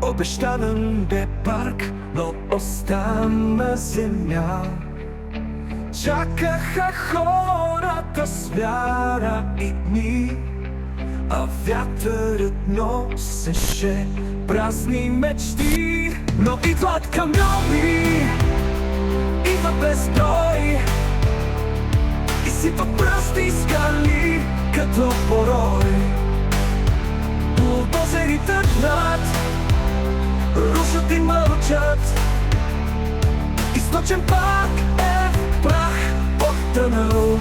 Обещаван бе парк, но остана земја. Чакаха хората с вяра и дни, а вятърът носеше празни мечти. Но идват камиони, идва безброй и сипват пръсти скали като порой. Булдозери тръгнат, рушат и мълчат. Източен парк е в прах потънал.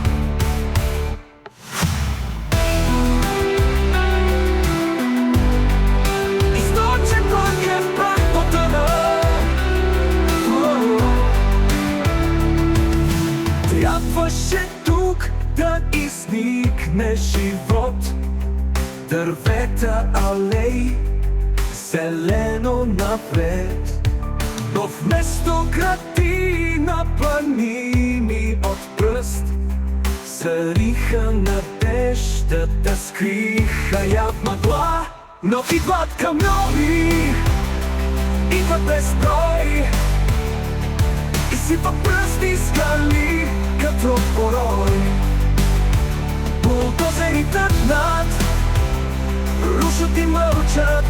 Източен парк е в прах потънал. Трябваше тук да изникне живот. Дървета, алеи, зелено напред. Но вместо градина планини от пръст, зариха надеждата, скриха я в мъгла. Но идват камиони, идват безброй и сипват пръсти скали като порой. Булдозери тръгнат, рушат и мълчат.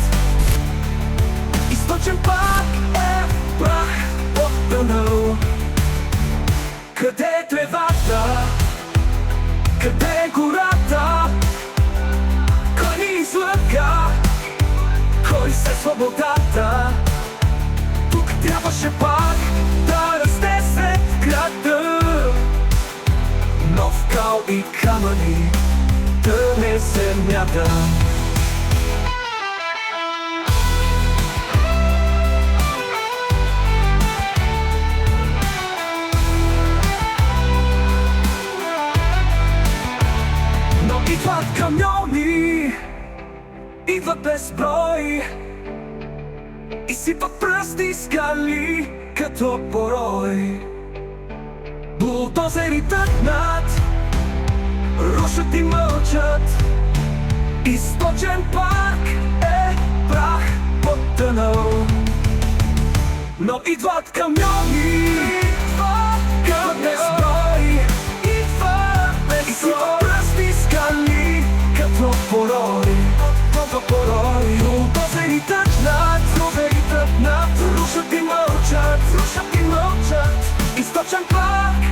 Източен парк е в прах потънал. Къде е тревата? Къде е гората? Кой ни излъга? Кой се свободата? Тук трябваше пак да расте сред града. Нов кал и камъни тъне земята. Идват камиони, идват безброй и сипват пръсти скали като порой. Булдозери тръгнат, рушат и мълчат. Източен парк е прах потънал. Но идват камиони, идват безброй и сипват пръсти скали като порой. Булдозери тръгнат, рушат и мълчат. Източен парк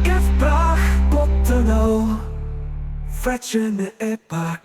е в прах потънал. Вече не е пак.